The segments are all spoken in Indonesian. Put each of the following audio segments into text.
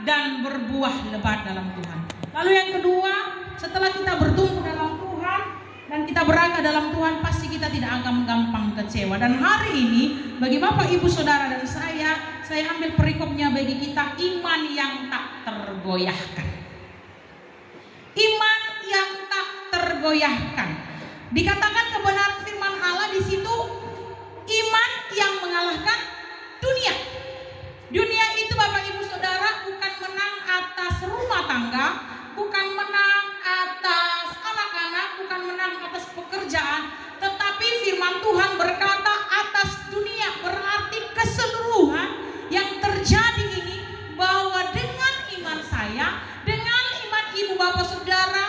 dan berbuah lebat dalam Tuhan. Lalu yang kedua, setelah kita bertumbuh dalam Tuhan dan kita berakar dalam Tuhan, pasti kita tidak akan gampang kecewa. Dan hari ini bagi Bapak Ibu Saudara dan saya ambil perikopnya bagi kita, iman yang tak tergoyahkan. Iman yang tak tergoyahkan. Dikatakan kebenaran firman Allah di situ, iman yang mengalahkan dunia. Dunia itu Bapak Ibu Saudara bukan menang atas rumah tangga, bukan menang atas anak-anak, bukan menang atas pekerjaan, tetapi firman Tuhan berkata atas dunia, berarti keseluruhan yang terjadi ini, bahwa dengan iman saya, dengan iman ibu bapak saudara,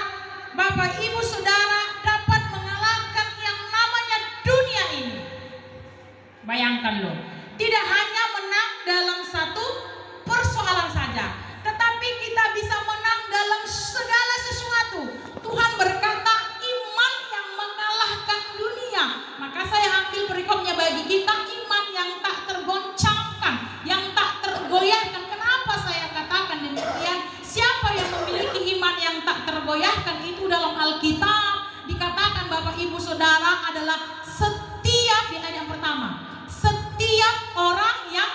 Bapak Ibu Saudara dapat mengalahkan yang namanya dunia ini. Bayangkan loh, tidak hanya menang dalam satu persoalan saja, tetapi kita bisa menang dalam segala sesuatu. Tuhan berkata iman yang mengalahkan dunia. Maka saya ambil perikopnya bagi kita, iman yang tak tergoncangkan, yang tak tergoyahkan. Kenapa saya katakan demikian? Siapa yang memiliki iman yang tak tergoyahkan? Itu dalam Alkitab dikatakan Bapak Ibu Saudara adalah setiap, di ayat yang pertama, setiap orang yang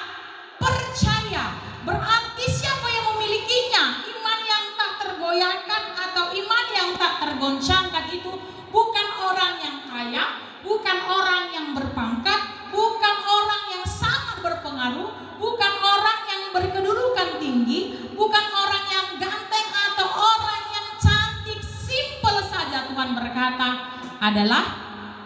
percaya. Berarti siapa yang memilikinya? Iman yang tak tergoyahkan atau iman yang tak tergoncangkan itu bukan orang yang kaya, bukan orang yang berpangkat, bukan orang yang sangat berpengaruh, bukan orang yang berkedudukan tinggi, bukan orang yang ganteng atau orang yang cantik. Simpel saja Tuhan berkata adalah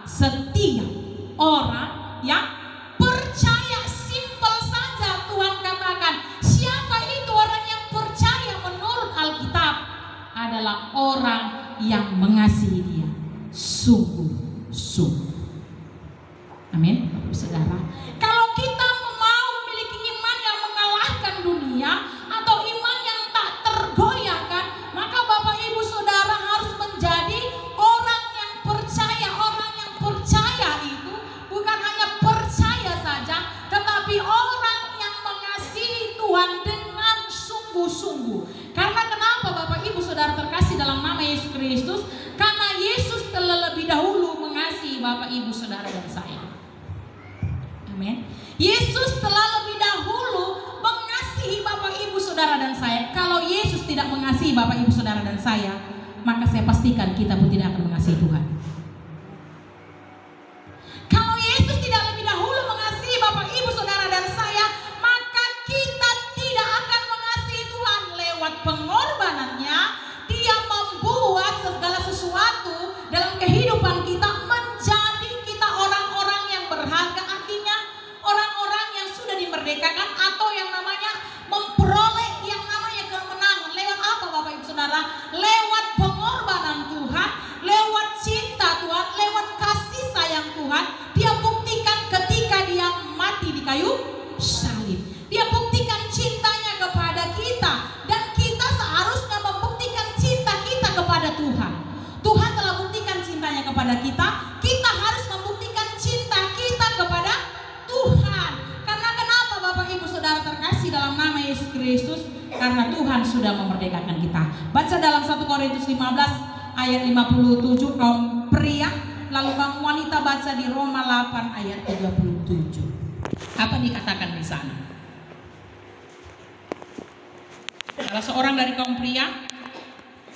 setiap orang yang percaya. Simpel saja Tuhan katakan. Siapa itu orang yang percaya? Menurut Alkitab adalah orang yang mengasihi Dia sungguh-sungguh. Amin, Bapak Saudara. Kalau kita mau memiliki iman yang mengalahkan dunia atau iman yang tak tergoyahkan, maka Bapak Ibu Saudara harus menjadi orang yang percaya. Orang yang percaya itu bukan hanya percaya saja, tetapi orang yang mengasihi Tuhan dengan sungguh-sungguh. Karena kenapa Bapak Ibu Saudara terkasih dalam nama Yesus Kristus? Karena Yesus telah lebih dahulu mengasihi Bapak Ibu Saudara dan saya. Amin. Yesus telah lebih dahulu mengasihi Bapak Ibu Saudara dan saya. Kalau Yesus tidak mengasihi Bapak Ibu Saudara dan saya, maka saya pastikan kita pun tidak akan mengasihi Tuhan. Kalau Yesus tidak lebih dahulu mengasihi Bapak Ibu Saudara dan saya, maka kita tidak akan mengasihi Tuhan. Lewat pengorbanannya, Dia membuat segala sesuatu dalam kehidupan kita menjadi kita orang-orang yang berharga. Artinya orang-orang yang sudah dimerdekakan atau yang namanya memperoleh yang namanya kemenangan. Lewat apa Bapak Ibu Saudara? Lewat pengorbanan Tuhan, lewat cinta Tuhan, lewat kasih sayang Tuhan. Dia buktikan ketika Dia mati di kayu salib. Dia buktikan cintanya kepada kita, dan kita seharusnya membuktikan cinta kita kepada Tuhan. Tuhan telah buktikan cintanya kepada kita, kita harus membuktikan cinta kita kepada Tuhan. Karena kenapa Bapak Ibu Saudara terkasih dalam nama Yesus Kristus? Karena Tuhan sudah memerdekakan kita. Baca dalam 1 Korintus 15 ayat 57 kaum pria, lalu kaum wanita baca di Roma 8 ayat 37. Apa dikatakan di sana? Salah seorang dari kaum pria,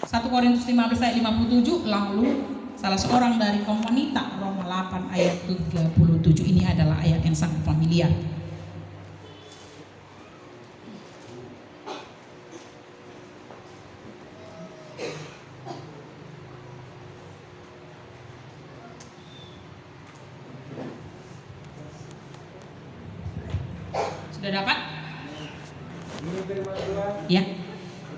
1 Korintus 15 ayat 57, lalu salah seorang dari kaum wanita, Roma 8 ayat 37. Ini adalah ayat yang sangat familiar. Sudah dapat? Ini firman Tuhan. Ya.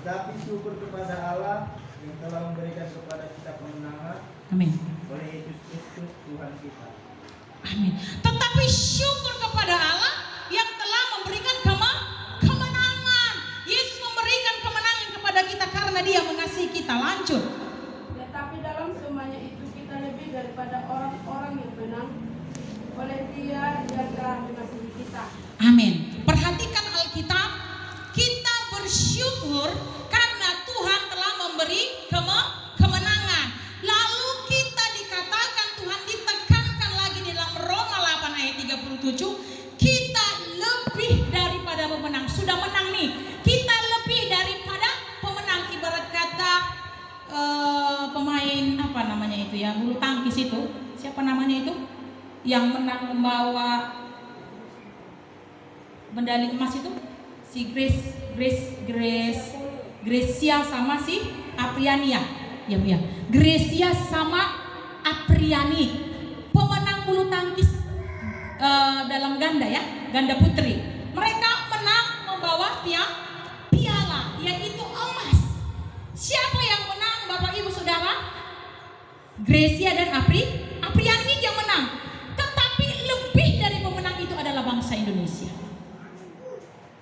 Tetapi syukur kepada Allah yang telah memberikan kepada kita kemenangan Amin. oleh Yesus Kristus Tuhan kita. Amin. Tetapi syukur kepada Allah yang telah memberikan kemenangan. Yesus memberikan kemenangan kepada kita karena Dia mengasihi kita. Lanjut. Tetapi dalam semuanya itu kita lebih daripada orang-orang yang menang oleh Dia yang telah mengasihi kita. Amin. Perhatikan Alkitab, kita bersyukur bersyukur karena Tuhan telah memberi kemenangan. Lalu kita dikatakan, Tuhan ditekankan lagi di dalam Roma 8 ayat 37, kita lebih daripada pemenang. Sudah menang nih, kita lebih daripada pemenang. Ibarat kata pemain apa namanya itu ya, bulu tangkis itu, siapa namanya itu, yang menang membawa medali emas itu, si Grecia sama si Apriani ya. Ya Bu ya. Grecia sama Apriani, pemenang bulu tangkis dalam ganda ya, ganda putri. Mereka menang membawa piala yaitu emas. Siapa yang menang Bapak Ibu Saudara? Grecia dan Apriani yang menang. Tetapi lebih dari pemenang itu adalah bangsa Indonesia.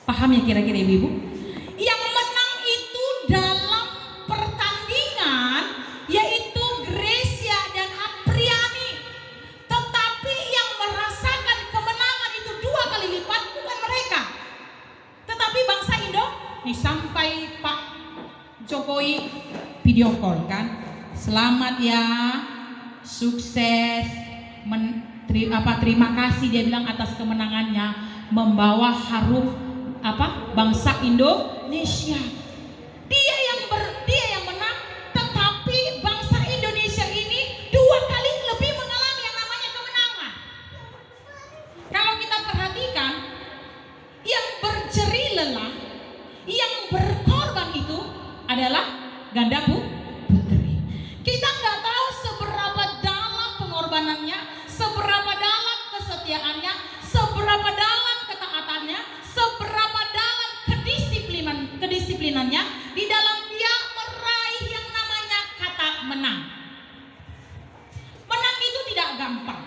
Paham ya kira-kira Ibu? Yang menang itu dalam pertandingan yaitu Grecia dan Apriani. Tetapi yang merasakan kemenangan itu 2 kali lipat bukan mereka, tetapi bangsa Indo. Nih sampai Pak Jokowi video call kan, selamat ya, sukses, terima kasih dia bilang atas kemenangannya, membawa harum bangsa Indonesia. Dia yang menang, tetapi bangsa Indonesia ini 2 kali lebih mengalami yang namanya kemenangan. Kalau kita perhatikan, yang berjeri lelah, yang berkorban itu adalah ganda putri. Kita nggak tahu seberapa dalam pengorbanannya, seberapa dalam kesetiaannya, seberapa dalam ketaatannya, seberapa dalam kedisiplinannya di dalam dia meraih yang namanya kata menang. Menang itu tidak gampang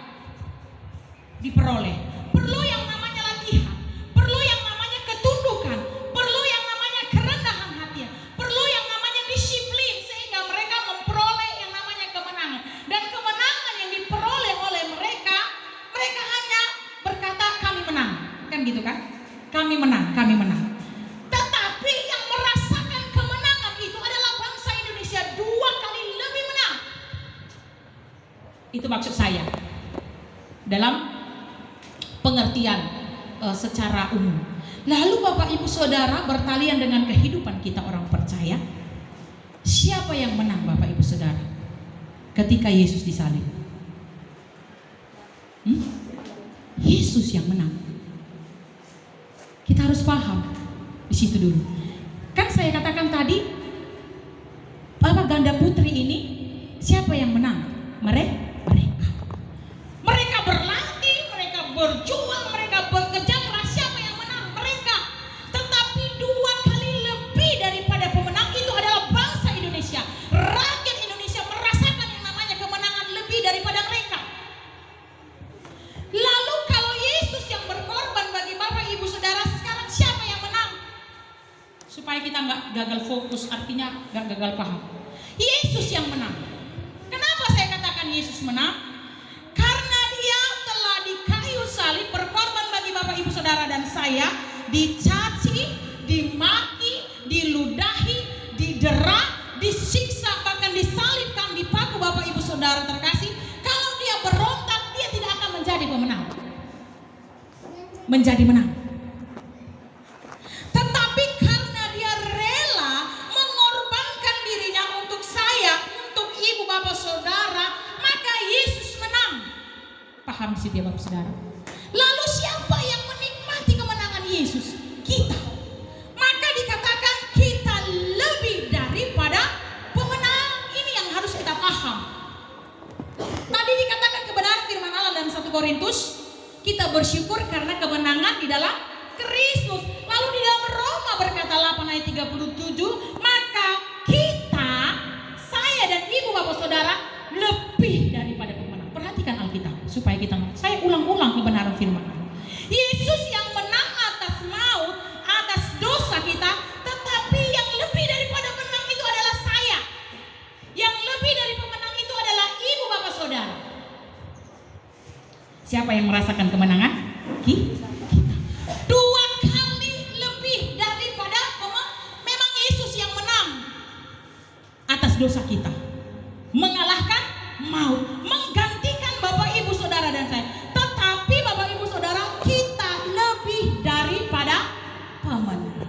diperoleh. Perlu yang namanya latihan, perlu yang namanya ketundukan, perlu yang namanya kerendahan hati, perlu yang namanya disiplin sehingga mereka memperoleh yang namanya kemenangan. Dan kemenangan yang diperoleh oleh mereka hanya berkata kami menang, kan gitu kan? Kami menang, kami menang. Tetapi yang merasakan kemenangan itu adalah bangsa Indonesia 2 kali lebih menang. Itu maksud saya dalam pengertian secara umum. Lalu Bapak Ibu Saudara, bertalian dengan kehidupan kita orang percaya, siapa yang menang Bapak Ibu Saudara ketika Yesus disalib? Yesus yang menang. Kita harus paham di situ dulu. Kan saya katakan tadi, ganda putri ini siapa yang menang? Mereka berlatih, mereka berjuang, mereka bekerja keras. Siapa yang menang? Mereka. Tetapi 2 kali lebih daripada pemenang itu adalah bangsa Indonesia. Rakyat Indonesia merasakan yang namanya kemenangan lebih daripada mereka. Lalu kalau Yesus yang berkorban bagi Bapak Ibu Saudara, sekarang siapa yang menang? Supaya kita nggak gagal fokus, artinya nggak gagal paham. Yesus yang menang. Kenapa saya katakan Yesus menang? Karena dia telah di kayu salib berkorban bagi Bapak Ibu Saudara dan saya, dicaci, dimaki, diludahi, didera, disiksa, bahkan disalibkan di paku Bapak Ibu Saudara terkasih. Kalau dia berontak, dia tidak akan menjadi pemenang. Menjadi menang. Tetapi karena dia rela mengorbankan dirinya untuk saya, untuk ibu bapak saudara, maka Yesus menang. Paham sih dia Bapak Saudara? Lalu siapa yang menikmati kemenangan Yesus? Kita. Maka dikatakan kita lebih daripada pemenang. Ini yang harus kita paham. Tadi dikatakan kebenaran firman Allah dalam 1 Korintus, kita bersyukur karena kemenangan di dalam Kristus. Lalu di dalam Roma berkata 8 ayat 37, maka kita, saya dan ibu bapak saudara lebih daripada pemenang. Perhatikan Alkitab supaya kita, saya ulang-ulang kebenaran firman Allah. Yesus yang menang atas maut, atas dosa kita, tetapi yang lebih daripada pemenang itu adalah saya. Yang lebih dari pemenang itu adalah ibu bapak saudara. Siapa yang merasakan kemenangan? Kita. 2 kali lebih daripada memang atas dosa kita, mengalahkan maut, menggantikan Bapak Ibu Saudara dan saya. Tetapi Bapak Ibu Saudara, kita lebih daripada pemenang.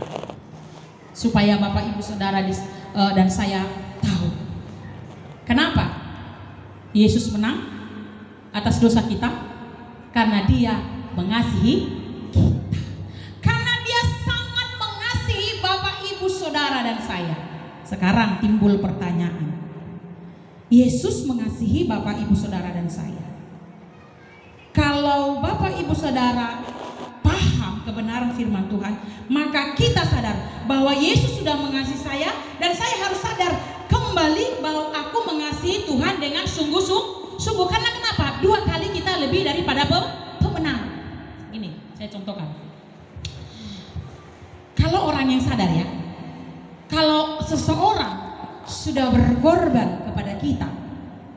Supaya Bapak Ibu Saudara dan saya tahu kenapa Yesus menang atas dosa kita, karena Dia mengasihi kita. Karena Dia sangat mengasihi Bapak Ibu Saudara dan saya. Sekarang timbul pertanyaan, Yesus mengasihi Bapak Ibu Saudara dan saya. Kalau Bapak Ibu Saudara paham kebenaran firman Tuhan, maka kita sadar bahwa Yesus sudah mengasihi saya, dan saya harus sadar kembali bahwa aku mengasihi Tuhan dengan sungguh-sungguh. Karena kenapa? 2 kali kita lebih daripada pemenang. Ini saya contohkan. Kalau orang yang sadar ya, kalau seseorang sudah berkorban kepada kita,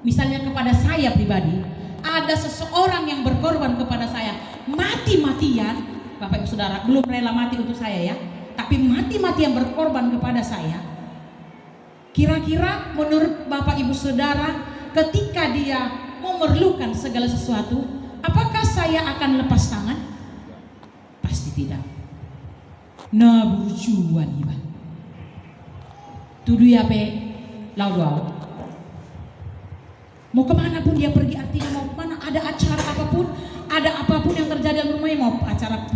misalnya kepada saya pribadi, ada seseorang yang berkorban kepada saya mati-matian, Bapak Ibu Saudara, belum rela mati untuk saya ya, tapi mati-matian berkorban kepada saya. Kira-kira menurut Bapak Ibu Saudara, ketika dia memerlukan segala sesuatu, apakah saya akan lepas tangan? Pasti tidak. Nah, bujuan iba. Tuduh ya pe, lau. Mau kemana pun dia pergi, artinya mau kemana, ada acara apapun yang terjadi dalam rumahnya, mau acara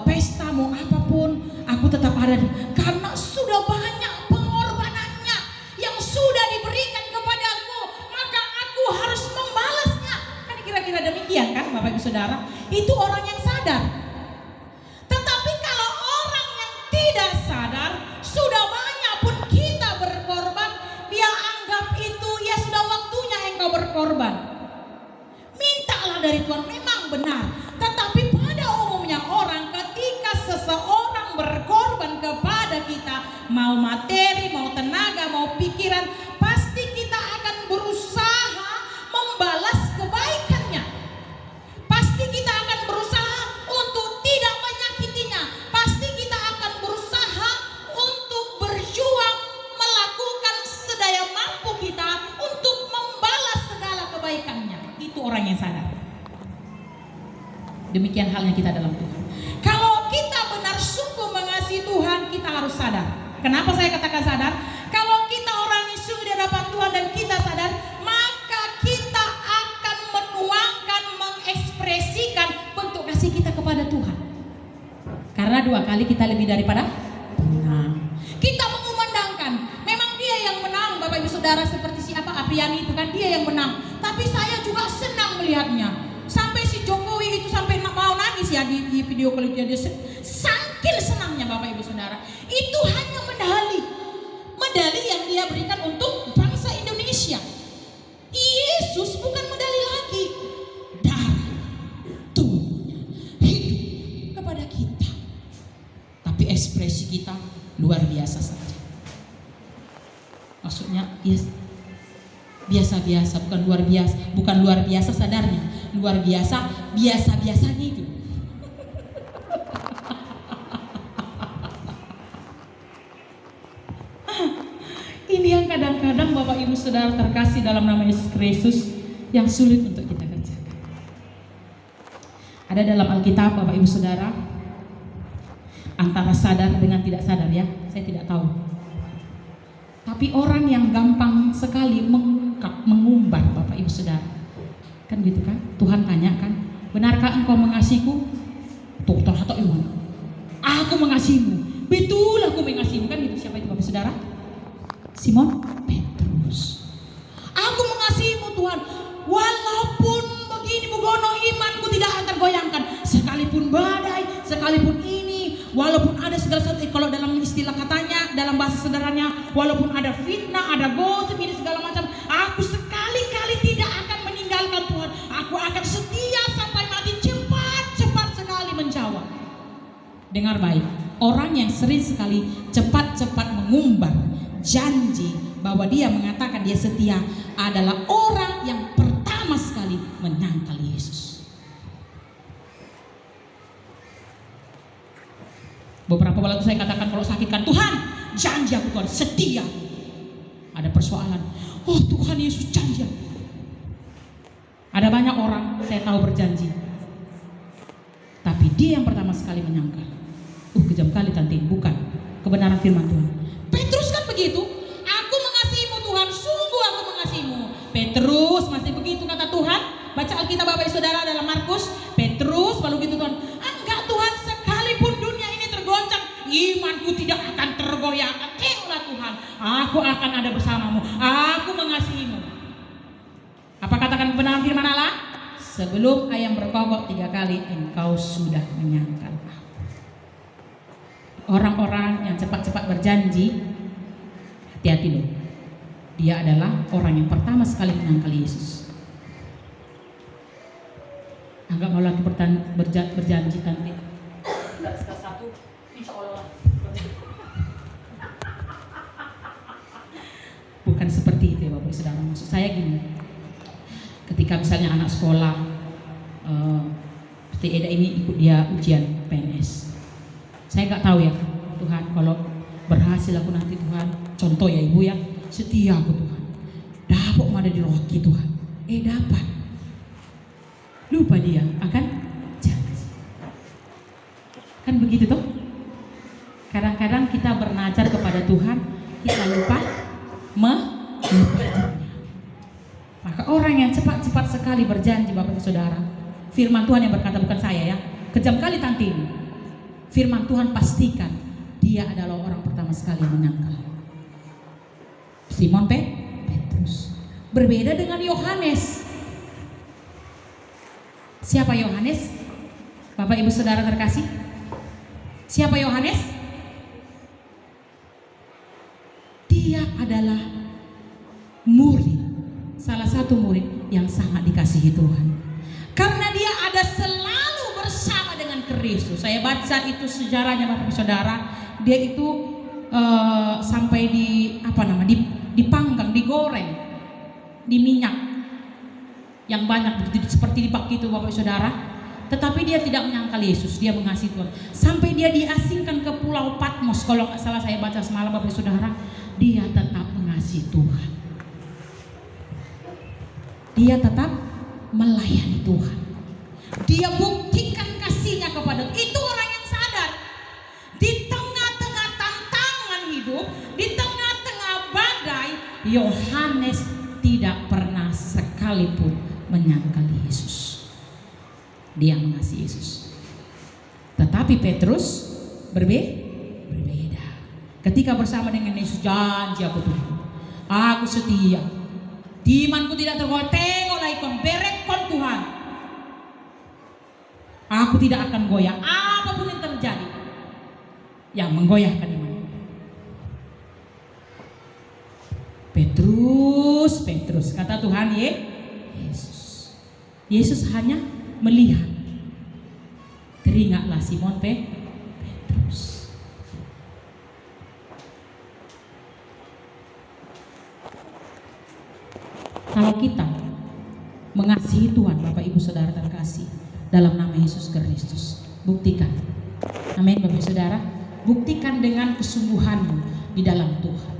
pesta, mau apapun, aku tetap ada karena sudah banyak pengorbanannya yang sudah diberikan kepadaku, maka aku harus membalasnya. Kan kira-kira demikian kan Bapak Ibu Saudara? Itu orang yang sadar. Tetapi kalau orang yang tidak sadar, sudah banyak pun kita berkorban, dia anggap itu ya sudah waktunya engkau berkorban. Mintalah dari Tuhan, memang benar. Tetapi pada umumnya orang, ketika seseorang berkorban kepada kita, mau materi, mau tenaga, mau pikiran, pasti kita akan berusaha membalas kebaikannya. Pasti kita akan berusaha untuk tidak menyakitinya. Pasti kita akan berusaha untuk berjuang, melakukan sedaya mampu kita untuk membalas segala kebaikannya. Itu orang yang sadar. Demikian halnya kita dalam Tuhan. Kalau kita benar sungguh mengasihi Tuhan, kita harus sadar. Kenapa saya katakan sadar? Kalau kita orang yang sungguh di hadapan Tuhan dan kita sadar, maka kita akan menuangkan, mengekspresikan bentuk kasih kita kepada Tuhan. Karena 2 kali kita lebih daripada menang. Kita mengumandangkan, memang dia yang menang Bapak Ibu Saudara, seperti siapa Apriani itu kan dia yang menang. Tapi saya juga senang melihatnya. Sampai si Jokowi itu sampai mau nangis ya di video klip dia saking senangnya Bapak Ibu Saudara. Itu hanya medali yang dia berikan untuk bangsa Indonesia. Yesus bukan medali lagi, darah, tubuhnya, hidupnya kepada kita. Tapi ekspresi kita luar biasa saja. Maksudnya biasa-biasa, bukan luar biasa sadarnya, luar biasa biasa-biasanya itu. Ini yang kadang-kadang Bapak Ibu Saudara terkasih dalam nama Yesus Kristus yang sulit untuk kita kerjakan. Ada dalam Alkitab Bapak Ibu Saudara, antara sadar dengan tidak sadar ya, saya tidak tahu. Tapi orang yang gampang sekali mengumbar Bapak Ibu Saudara, kan gitu kan? Tuhan tanya kan, benarkah engkau mengasihiku? Tuh atau iman, aku mengasihimu. Betul aku mengasihimu, kan gitu. Siapa itu Bapak Saudara? Simon Petrus. Aku mengasihimu Tuhan, walaupun begini begono imanku tidak akan tergoyangkan, sekalipun badai, sekalipun ini, walaupun ada segala sesuatu. Kalau dalam istilah katanya, dalam bahasa sederhananya, walaupun ada fitnah, ada gosip, ini segala macam, aku sekali-kali tidak akan meninggalkan Tuhan. Aku akan setia sampai mati. Cepat sekali menjawab. Dengar baik, orang yang sering sekali cepat-cepat mengumbar janji bahwa dia mengatakan dia setia adalah orang yang pertama sekali menyangkal Yesus. Beberapa waktu saya katakan kalau sakitkan, Tuhan janji aku Tuhan setia. ada persoalan. Oh Tuhan Yesus janji. Ada banyak orang saya tahu berjanji, tapi dia yang pertama sekali menyangkal. Kejam kali tante, bukan kebenaran firman Tuhan. Petrus kan begitu. Aku mengasihimu Tuhan, sungguh aku mengasihimu. Petrus masih begitu kata Tuhan. Baca Alkitab Bapak Saudara dalam Markus. Petrus lalu gitu Tuhan. Enggak Tuhan, sekalipun dunia ini tergoncang, imanku tidak akan tergoyahkan. Tengoklah Tuhan, aku akan ada bersamamu. Aku mengasihimu. Apa katakan kebenaran firman Allah? Sebelum ayam berkokok 3 kali, engkau sudah menyangkal aku. Orang-orang yang cepat-cepat berjanji, hati-hati loh. Dia adalah orang yang pertama sekali menyangkal Yesus. Enggak mau lagi berjanji nanti. Satu, insya Allah. Bukan seperti itu ya Bapak Saudara. Maksud saya gini. Ketika misalnya anak sekolah, seperti Eda ini ikut dia ujian PNS. Saya nggak tahu ya Tuhan, kalau berhasil aku nanti Tuhan, contoh ya ibu ya, setia aku Tuhan, dapat ada di Rocky Tuhan, dapat, lupa dia akan janji. Kan begitu toh? Kadang-kadang kita bernazar kepada Tuhan, kita lupa melupakannya. Maka orang yang cepat-cepat sekali berjanji Bapak Ibu Saudara, firman Tuhan yang berkata, bukan saya ya, kejam kali tante ini, firman Tuhan pastikan dia adalah orang pertama sekali yang menyangkal. Simon Petrus berbeda dengan Yohanes. Siapa Yohanes? Bapak Ibu Saudara terkasih, siapa Yohanes? Dia adalah murid, salah satu murid yang sangat dikasihi Tuhan, karena dia ada selalu bersama dengan Kristus. Saya baca itu sejarahnya Bapak Ibu Saudara. Dia itu sampai dipanggang, digoreng di minyak yang banyak seperti dibak itu Bapak Ibu Saudara. Tetapi dia tidak menyangkal Yesus, dia mengasihi Tuhan. Sampai dia diasingkan ke Pulau Patmos, kalau nggak salah saya baca semalam Bapak Ibu Saudara, dia tetap mengasihi Tuhan. Dia tetap melayani Tuhan. Dia buktikan kasihnya kepada itu orang yang sadar. Di tengah-tengah tantangan hidup, di tengah-tengah badai, Yohanes tidak pernah sekalipun menyangkal Yesus. Dia mengasihi Yesus. Tetapi Petrus berbeda. Ketika bersama dengan Yesus, janji aku Tuhan, aku setia. Imanku tidak tergoyah. Tengoklah ikon, berekon Tuhan. Aku tidak akan goyah apapun yang terjadi yang menggoyahkan iman. Petrus, kata Tuhan Yesus. Yesus hanya melihat. Teringatlah Simon Petrus. Kalau kita mengasihi Tuhan, Bapak Ibu Saudara terkasih, dalam nama Yesus Kristus, buktikan. Amin Bapak Ibu Saudara. Buktikan dengan kesungguhanmu di dalam Tuhan.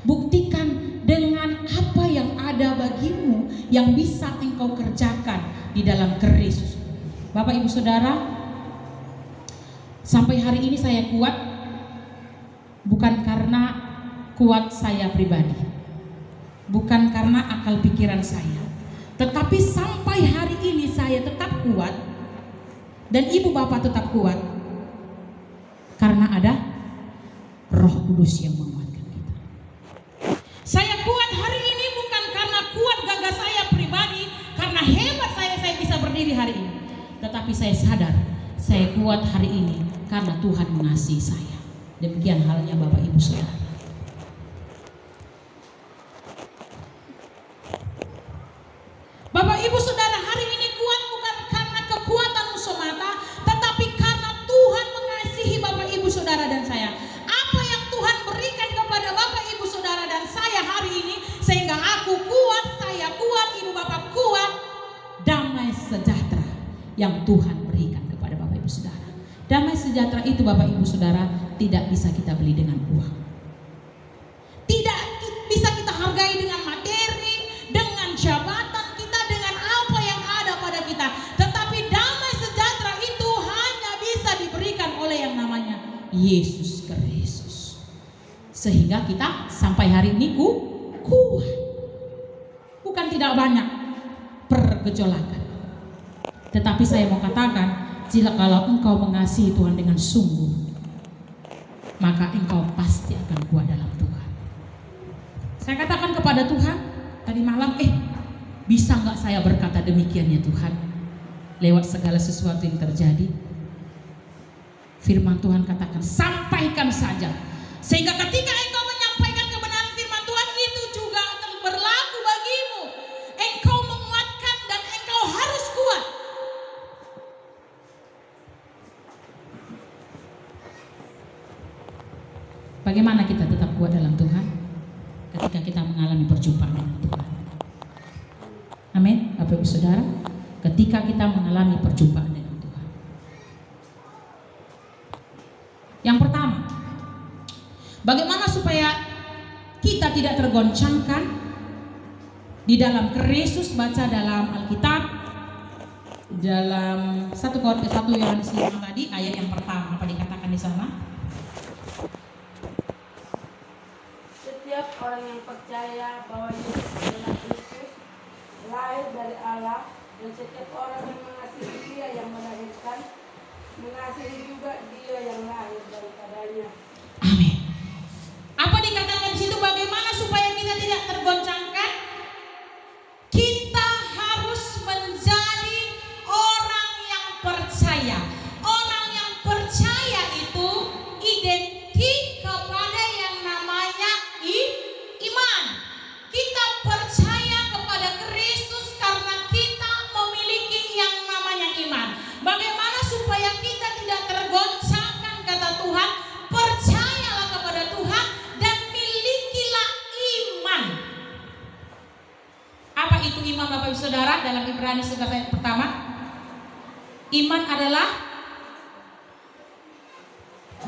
Buktikan dengan apa yang ada bagimu yang bisa engkau kerjakan di dalam Kristus. Bapak Ibu Saudara, sampai hari ini saya kuat bukan karena kuat saya pribadi, bukan karena akal pikiran saya, tetapi sampai hari ini saya tetap kuat dan ibu bapak tetap kuat karena ada Roh Kudus yang menguatkan kita. Saya kuat hari ini bukan karena kuat gagah saya pribadi, karena hebat saya bisa berdiri hari ini, tetapi saya sadar saya kuat hari ini karena Tuhan mengasihi saya. Demikian halnya Bapak Ibu Saudara. Bapak Ibu Saudara, hari ini kuat bukan karena kekuatanmu semata, tetapi karena Tuhan mengasihi Bapak Ibu Saudara dan saya. Apa yang Tuhan berikan kepada Bapak Ibu Saudara dan saya hari ini, sehingga aku kuat, saya kuat, ibu bapak kuat, damai sejahtera yang Tuhan berikan kepada Bapak Ibu Saudara. Damai sejahtera itu Bapak Ibu Saudara tidak bisa kita beli dengan uang. Tidak Yesus Kristus. Sehingga kita sampai hari ini kuat. Bukan tidak banyak pergejolakan. Tetapi saya mau katakan, jika kalau engkau mengasihi Tuhan dengan sungguh, maka engkau pasti akan kuat dalam Tuhan. Saya katakan kepada Tuhan tadi malam, bisa nggak saya berkata demikian ya Tuhan, lewat segala sesuatu yang terjadi. Firman Tuhan katakan, sampaikan saja, sehingga ketika engkau menyampaikan kebenaran firman Tuhan, itu juga akan berlaku bagimu. Engkau menguatkan dan engkau harus kuat. Bagaimana kita tetap kuat dalam Tuhan? Ketika kita mengalami perjumpaan dengan Tuhan. Amin, Bapak Ibu Saudara. Ketika kita mengalami perjumpaan dengan Tuhan. Yang pertama, bagaimana supaya kita tidak tergoncangkan di dalam Kristus? Baca dalam Alkitab, dalam 1 Yohanes 5 tadi, ayat yang pertama, apa dikatakan di sana? Setiap orang yang percaya bahwa Yesus adalah Kristus, lahir dari Allah, dan setiap orang yang mengasihi Dia yang melahirkan, mengasihi juga Dia yang lahir daripadanya. Amin. Apa dikatakan di situ? Bagaimana supaya kita tidak tergoncangkan? Kita harus menjadi orang yang percaya. Orang yang percaya itu identik kepada yang namanya iman. Kita percaya kepada Kristus karena kita memiliki yang namanya iman. Bagaimana supaya kita tidak tergoncangkan, kata Tuhan? Percayalah kepada Tuhan dan milikilah iman. Apa itu iman, Bapak Ibu Saudara? Dalam Ibrani 11 ayat pertama, iman adalah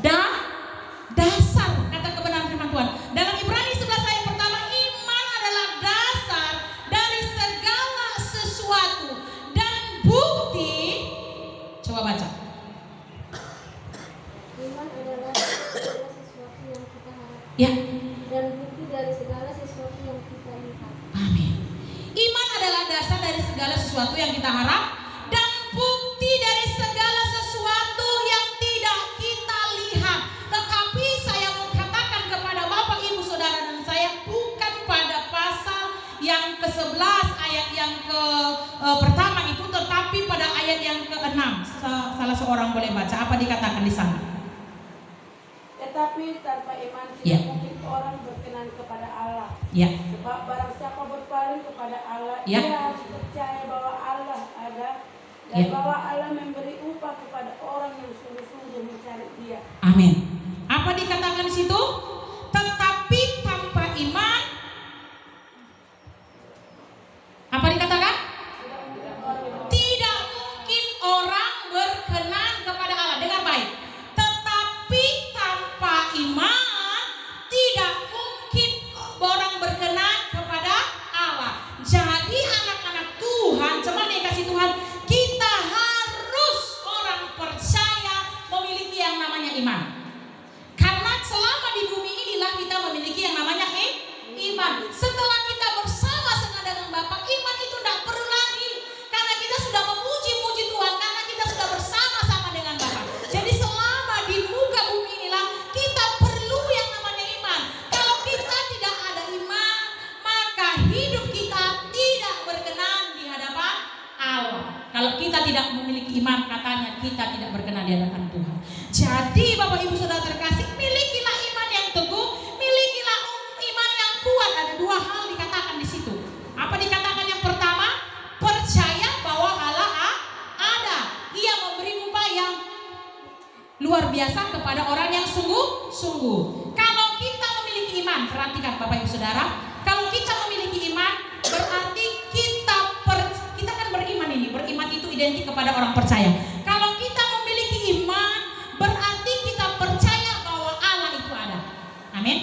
dasar, kata kebenaran firman Tuhan. Dalam Ibrani 11 ayat pertama, iman adalah dasar dari segala sesuatu dan bukti. Coba baca. Iman adalah segala sesuatu yang kita harapkan, Ya. dan bukti dari segala sesuatu yang kita lihat. Amin. Iman adalah dasar dari segala sesuatu yang kita harap dan bukti dari segala sesuatu yang tidak kita lihat. Tetapi saya mau katakan kepada Bapak, Ibu, Saudara dan saya, bukan pada pasal yang ke-11 ayat yang pertama itu, tetapi pada ayat yang ke-6. Salah seorang boleh baca, apa dikatakan di sana? Tetapi tanpa iman tidak Ya. mungkin orang berkenan kepada Allah. Ya. Sebab barang siapa berpaling kepada Allah, Ya. ia harus percaya bahwa Allah ada dan Ya. bahwa Allah memberi upah kepada orang yang sungguh-sungguh mencari Dia. Amin. Apa dikatakan di situ? Tetapi tanpa iman, apa dikatakan? Tidak mungkin orang berkenan kepada Allah. Dengar baik. Tetapi tanpa iman, tidak mungkin orang berkenan kepada Allah. Jadi anak-anak Tuhan, jemaat yang kasih Tuhan, kita harus orang percaya memiliki yang namanya iman. Karena selama di bumi inilah kita memiliki yang namanya iman. Setelah kita bersama-sama dengan Bapa, iman itu tidak perlu lagi. Karena kita sudah memuji-muji Tuhan, karena kita sudah bersama-sama dengan Bapa. Jadi selama di muka bumi inilah kita perlu yang namanya iman. Kalau kita tidak ada iman, maka hidup kita tidak berkenan di hadapan Allah. Kalau kita tidak memiliki iman, katanya kita tidak berkenan di hadapan Tuhan. Jadi Bapak Ibu Saudara terkasih, milikilah iman yang teguh, milikilah iman yang kuat. Ada dua hal dikatakan di situ. Apa dikatakan? Yang pertama, percaya bahwa Allah ada. Ia memberi upah yang luar biasa kepada orang yang sungguh-sungguh. Kalau kita memiliki iman, perhatikan Bapak Ibu Saudara, kalau kita memiliki iman, berarti kita kan beriman ini. Beriman itu identik kepada orang percaya. Kalau kita memiliki iman, berarti kita percaya bahwa Allah itu ada. Amin.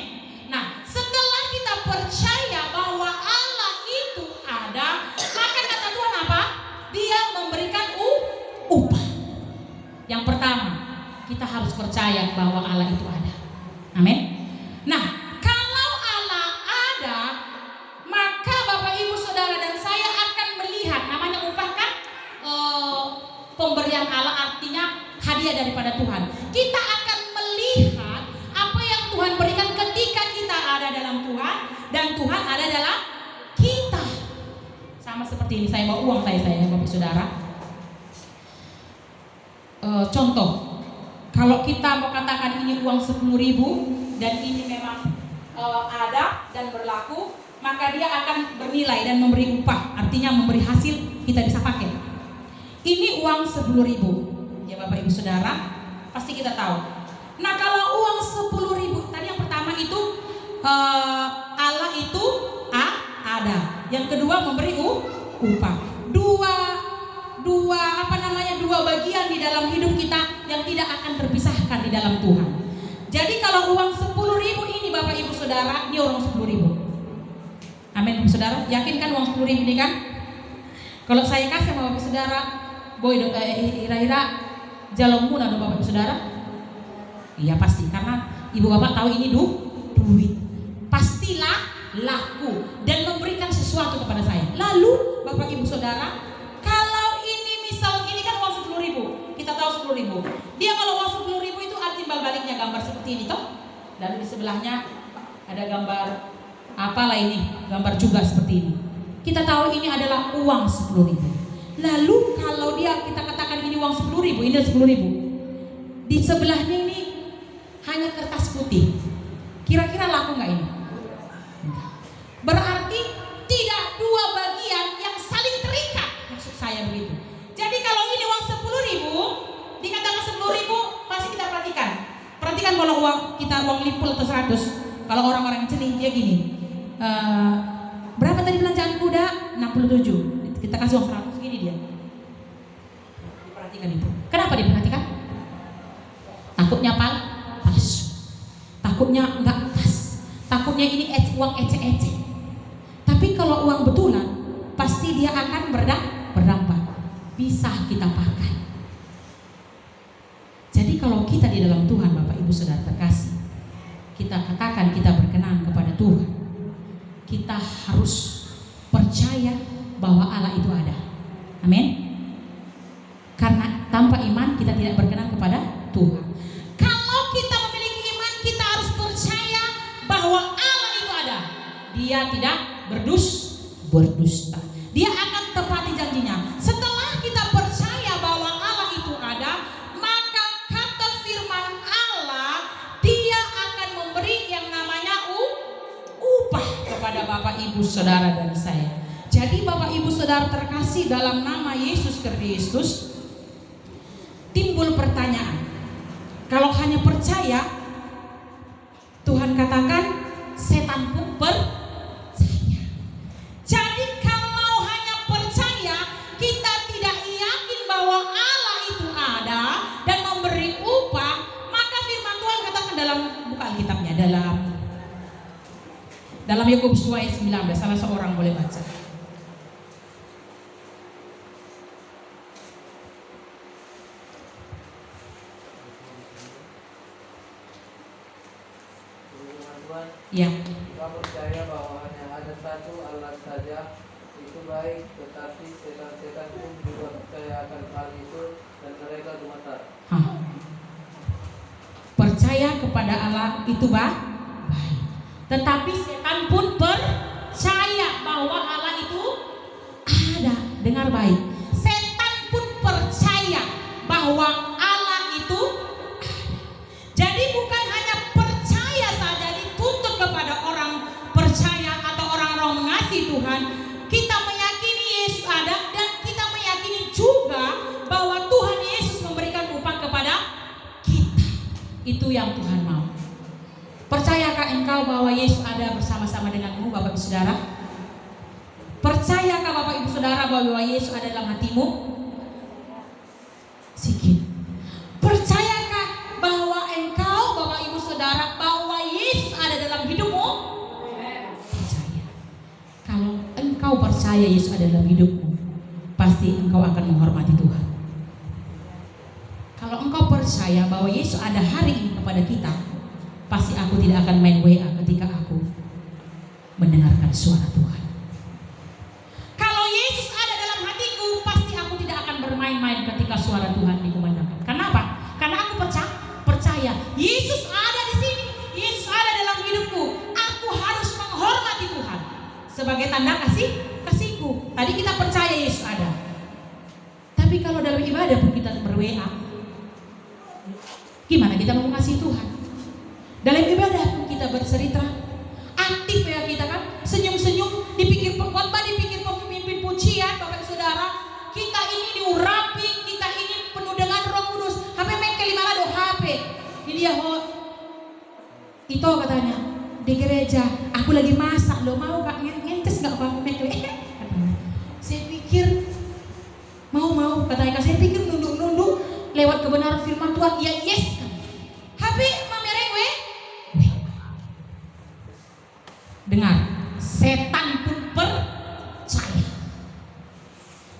Nah, setelah kita percaya bahwa Allah itu ada, maka kata Tuhan apa? Dia memberikan upah. Yang pertama, kita harus percaya bahwa Allah adalah kita. Sama seperti ini, saya bawa uang saya Bapak Saudara. Contoh, kalau kita mau katakan ini uang 10.000 dan ini memang ada dan berlaku, maka dia akan bernilai dan memberi upah, artinya memberi hasil kita bisa pakai. Ini uang 10.000, ya Bapak Ibu Saudara, pasti kita tahu. Nah kalau uang 10.000 tadi yang pertama itu Allah itu ada, yang kedua memberi upah. Dua bagian di dalam hidup kita yang tidak akan terpisahkan di dalam Tuhan. Jadi kalau uang 10.000 ini Bapak Ibu Saudara, ini uang 10.000. Amin Bapak Saudara, yakin kan uang 10.000 ini kan? Kalau saya kasih sama Bapak Saudara, boy ira-ira jalong muna dong Bapak Ibu Saudara. Iya pasti, karena Ibu Bapak tahu ini duit. Pastilah laku dan memberikan sesuatu kepada saya. Lalu Bapak Ibu Saudara, kalau ini misal ini kan uang 10.000, kita tahu 10.000. Dia kalau uang 10.000 itu timbal baliknya gambar seperti ini toh. Lalu di sebelahnya ada gambar apalah ini, gambar juga seperti ini. Kita tahu ini adalah uang 10.000. Lalu kalau dia kita katakan ini uang 10.000, ini 10.000. Di sebelahnya ini hanya kertas putih. Kira-kira laku nggak ini? Berarti tidak dua bagian yang saling terikat, maksud saya begitu. Jadi kalau ini uang 10.000, dikatakan 10.000, pasti kita perhatikan. Perhatikan kalau kita uang limpul atau 100. Kalau orang-orang yang celing dia gini. Berapa tadi belanjaan kuda? 67. Kita kasih uang 100 gini dia. Diperhatikan itu. Kenapa diperhatikan? Takutnya palsu. Takutnya enggak pas. Takutnya ini uang ece-ece. Tapi kalau uang betulan, pasti dia akan berdampak. Bisa kita pakai. Jadi kalau kita di dalam Tuhan, Bapak Ibu Saudara terkasih, kita katakan kita berkenan kepada Tuhan, kita harus percaya bahwa Allah itu ada. Amin. Karena tanpa iman kita tidak berkenan kepada Tuhan. Kalau kita memiliki iman, kita harus percaya bahwa Allah itu ada. Dia tidak berdusta. Dia akan tepati janjinya. Setelah kita percaya bahwa Allah itu ada, maka kata firman Allah, Dia akan memberi yang namanya upah kepada Bapak Ibu Saudara dan saya. Jadi Bapak Ibu Saudara terkasih, dalam nama Yesus Kristus, timbul pertanyaan. Kalau hanya percaya, Tuhan katakan setan pun percaya. Jadi kalau hanya percaya, kita tidak yakin bahwa Allah itu ada dan memberi upah, maka firman Tuhan katakan dalam buka Alkitabnya, dalam Yakobus 2 ayat 19, salah seorang boleh baca. Ya. Kita percaya bahwa hanya ada satu Allah saja, itu baik, tetapi setan-setan pun juga percaya akan hal itu dan mereka gemetar. Percaya kepada Allah itu baik, tetapi setan pun percaya bahwa Allah itu ada. Dengar baik, setan pun percaya bahwa Allah itu ada. Jadi bukan hanya percaya saja dituntut kepada orang percaya atau orang-orang mengasihi Tuhan. Kita meyakini Yesus ada dan kita meyakini juga bahwa Tuhan Yesus memberikan upah kepada kita. Itu yang Tuhan mau. Percayakah engkau bahwa Yesus ada bersama-sama denganmu, Bapak Ibu Saudara? Percayakah Bapak Ibu Saudara bahwa Yesus ada dalam hatimu? Sikit. Percayakah bahwa engkau, Bapak Ibu Saudara, bahwa Yesus ada dalam hidupmu? Percaya. Kalau engkau percaya Yesus ada dalam hidupmu, pasti engkau akan menghormati Tuhan. Kalau engkau percaya bahwa Yesus ada hari ini kepada kita, pasti aku tidak akan main WA ketika aku mendengarkan suara Tuhan. Kalau Yesus ada dalam hatiku, pasti aku tidak akan bermain-main ketika suara Tuhan dikumandangkan. Kenapa? Karena aku percaya Yesus ada di sini. Yesus ada dalam hidupku. Aku harus menghormati Tuhan. sebagai tanda kasihku. Tadi kita percaya Yesus ada. Tapi kalau dalam ibadah pun kita ber-WA, gimana kita mau mengasihi Tuhan? Dalam ibadah pun kita bercerita, aktif ya kita kan, senyum-senyum, dipikir pengkhotbah, dipikir pemimpin pujian, Bapak Saudara, kita ini diurapi, kita ini penuh dengan Roh Kudus. HP make lima do HP. Ini dia itu katanya di gereja, aku lagi masak, lo mau Kak ngentes enggak Pak make? Saya pikir mau katanya, saya pikir nunduk lewat kebenaran firman Tuhan, ya yes. HP mamereng we. Dengar, setan pun percaya.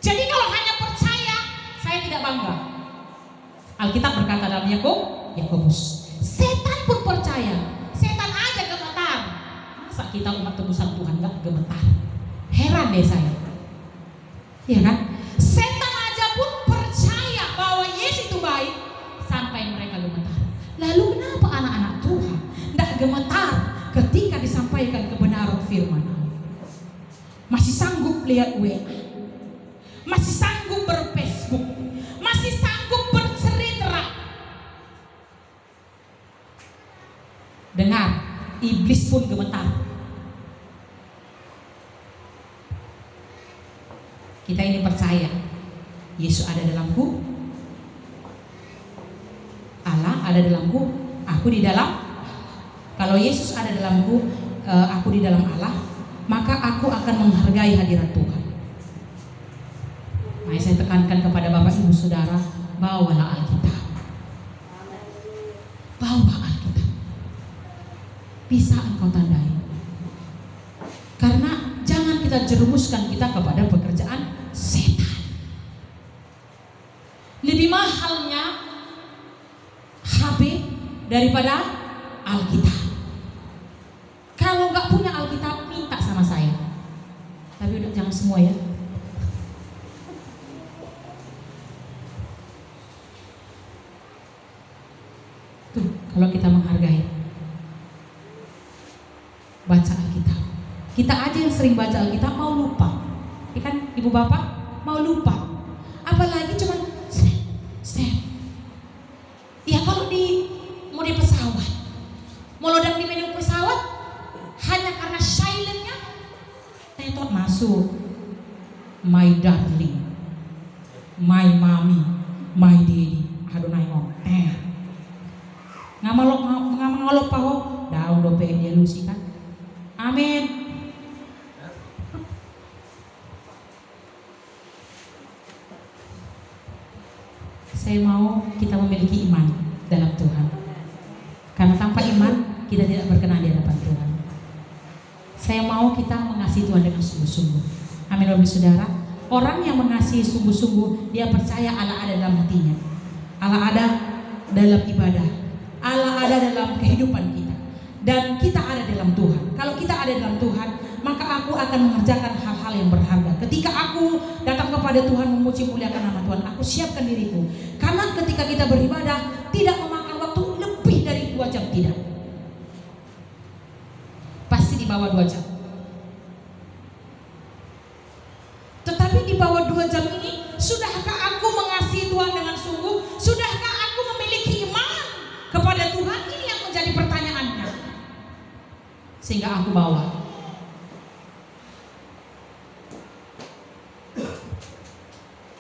Jadi kalau hanya percaya, saya tidak bangga. Alkitab berkata dalam Yakobus, setan pun percaya. Setan aja gemetar. Masa kita umat tebusan Tuhan gak gemetar? Heran deh saya. Iya kan? Setan aja pun percaya bahwa Yesus itu baik sampai mereka gemetar. Lalu kenapa anak-anak Tuhan tidak gemetar ketika disampaikan kebenaran firman Allah? Masih sanggup lihat WA, masih sanggup ber-Facebook, masih sanggup bercerita. Dengar, iblis pun gemetar. Kita ini percaya Yesus ada dalamku, Allah ada dalamku, aku di dalam. Kalau Yesus ada dalamku, aku di dalam Allah, maka aku akan menghargai hadirat Tuhan. Mari saya tekankan kepada Bapak Ibu Saudara, bawalah Alkitab. Bawa Alkitab. Bisa engkau tandai. Karena jangan kita jerumuskan kita kepada pekerjaan setan. Lebih mahalnya HP daripada Alkitab. Kalau nggak punya Alkitab, minta sama saya. Tapi udah jangan semua ya. Tuh, kalau kita menghargai, baca Alkitab. Kita aja yang sering baca Alkitab mau lupa. Ya kan, Ibu Bapak mau lupa. Apalagi cuman ya kalau mau di pesawat, mau loading di menu pesawat, hanya karena silentnya, tetot masuk. My darling, my mommy, my daddy, Adonai ngomong. Ngamalok paho, daun dope dia lusi kan. Amin. Saya mau kita memiliki iman dalam Tuhan. Karena tanpa iman kita tidak berkenan di hadapan Tuhan. Saya mau kita mengasihi Tuhan dengan sungguh-sungguh. Amin Bapak Saudara. Orang yang mengasihi sungguh-sungguh, dia percaya Allah ada dalam hatinya. Allah ada dalam ibadah. Allah ada dalam kehidupan kita. Dan kita ada dalam Tuhan. Kalau kita ada dalam Tuhan, maka aku akan mengerjakan hal-hal yang berharga. Ketika aku datang kepada Tuhan memuji muliakan nama Tuhan, aku siapkan diriku. Karena ketika kita beribadah tidak memakan waktu lebih dari 2 jam, tidak. Pasti di bawah 2 jam. Tetapi di bawah 2 jam ini, sudahkah aku mengasihi Tuhan dengan sungguh? Sudahkah aku memiliki iman kepada Tuhan? Ini yang menjadi pertanyaannya. Sehingga aku bawa.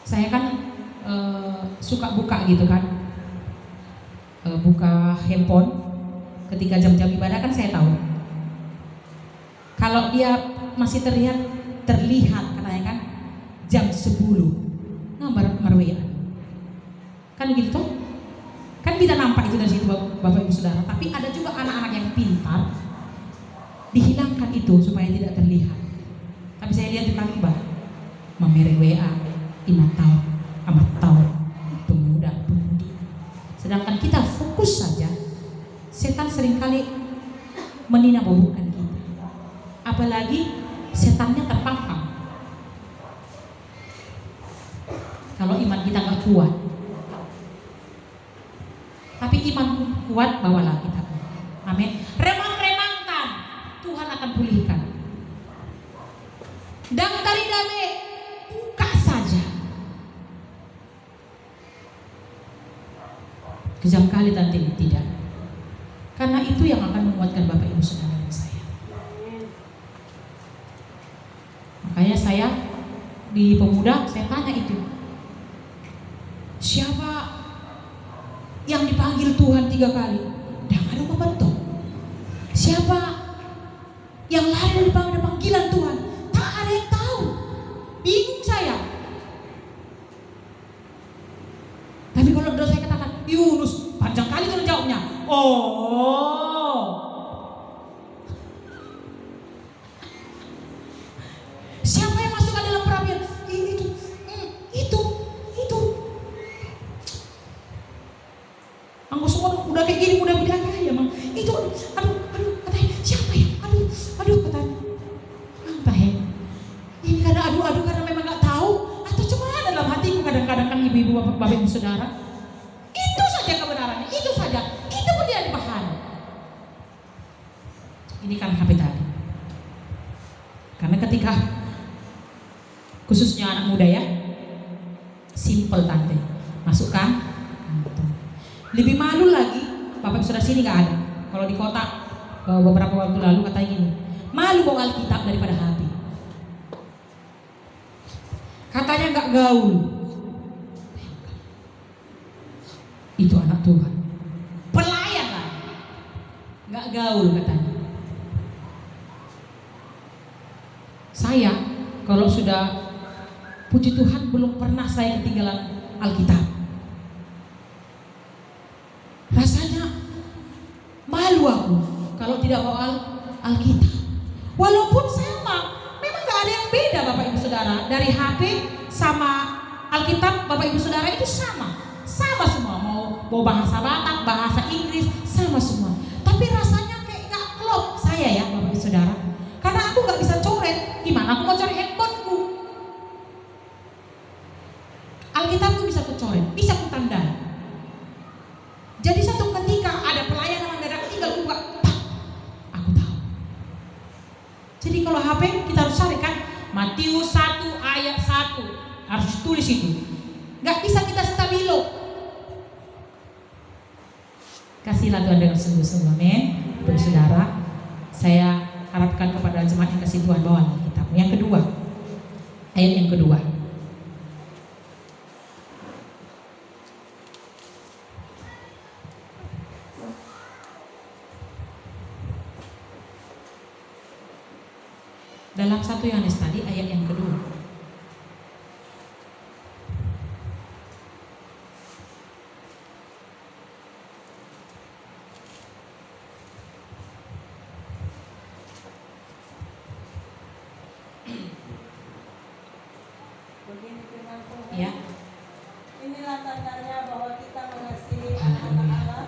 Saya kan suka buka gitu kan, buka handphone ketika jam-jam ibadah kan saya tahu. Kalau dia masih terlihat katanya kan jam 10 nomor WA kan gitu toh? Kan bisa nampak itu dari situ Bapak Ibu Saudara. Tapi ada juga anak-anak yang pintar dihilangkan itu supaya tidak terlihat. Tapi saya lihat di khotbah memeri WA 5 tahun, 4 tahun, pemuda-pemudi. Sedangkan kita fokus saja, setan seringkali meninabobokan kita. Apalagi setannya terpampang. Kalau iman kita nggak kuat, tapi iman kuat bawalah kita. Amin. Remang-remangkan, Tuhan akan pulihkan. Kejam kali tante ini, tidak. Karena itu yang akan menguatkan Bapak Ibu Saudara dan saya. Makanya saya di pemuda saya tanya itu, siapa yang dipanggil Tuhan 3 kali? Dan ada membentuk. Siapa yang lari dari panggilan Tuhan? Tak ada yang tahu. Bingung saya. Tapi kalau dosa saya katakan, Yunus, panjang kali kalau jawabnya. Oh. Siapa yang masuk ke dalam perapian? Itu. Anggo semua udah kayak gini, udah bilang ya, Mang. Itu, aduh, katanya siapa ya? Aduh, katanya. Entah ya. Ini karena aduh karena memang nggak tahu atau cuma ada dalam hatiku kadang-kadang kan ibu-ibu, bapak ibu saudara. Itu saja kebenarannya, itu saja. Itu pun tidak dipahami. Ini kan HP tadi. Karena ketika khususnya anak muda ya, simple tante, masukkan. Lebih malu lagi, bapak saudara sini nggak ada. Kalau di kota beberapa waktu lalu katanya gini, malu bawa Alkitab daripada HP. Katanya nggak gaul. Itu anak Tuhan, pelayan lah, nggak gaul katanya. Saya kalau sudah puji Tuhan belum pernah saya ketinggalan Alkitab. Rasanya malu aku kalau tidak bawa Alkitab. Walaupun sama, memang gak ada yang beda Bapak Ibu Saudara. Dari HP sama Alkitab Bapak Ibu Saudara itu sama semua. Mau bahasa Batak, bahasa Inggris, sama semua. Tapi rasanya kayak gak klop saya ya Bapak Ibu Saudara. Karena aku gak bisa coret. Gimana aku mau coret handphoneku? Alkitabku bisa aku coret, bisa aku tandai. Jadi satu ketika ada pelayan yang mendadak tinggal buka, aku tahu. Jadi kalau HP kita harus cari kan Matius 1 ayat 1 harus ditulis itu. Gak bisa kita stabilo. Kasihlah Tuhan dengan sungguh-sungguh, amin. Bapak saudara, saya harapkan kepada jemaat yang kasih Tuhan bawa Alkitab. Yang kedua, ayat yang kedua. Dalam 1 Yohanes tadi ayat yang kedua. Begini firman Tuhan. Ya. Inilah tandanya bahwa kita mengasihi anak-anak Allah,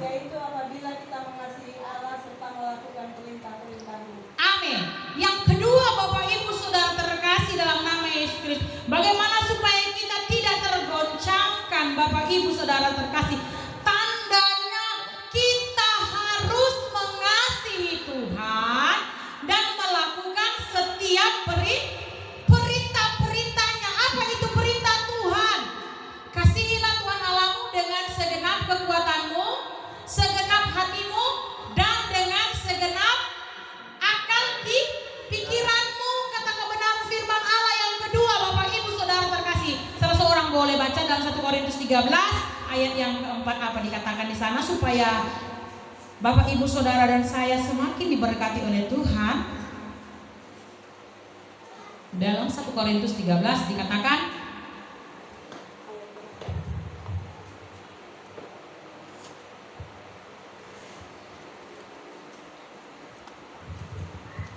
yaitu apabila kita mengasihi Allah serta melakukan perintah-perintah-Nya. Amin. Yang kedua Bapak Ibu Saudara terkasih dalam nama Yesus Kristus, bagaimana supaya kita tidak tergoncangkan Bapak Ibu Saudara terkasih? Tandanya kita harus mengasihi Tuhan dan melakukan setiap perintah-perintahnya. Apa itu perintah Tuhan? Kasihilah Tuhan Allahmu dengan segenap kekuatanmu, segenap hatimu, dan dengan segenap akal di pikiranmu. Kata kebenaran firman Allah yang kedua Bapak Ibu Saudara terkasih. Salah seorang boleh baca dalam 1 Korintus 13 ayat yang keempat, apa dikatakan di sana, supaya Bapak Ibu Saudara dan saya semakin diberkati oleh Tuhan. Dalam 1 Korintus 13 dikatakan,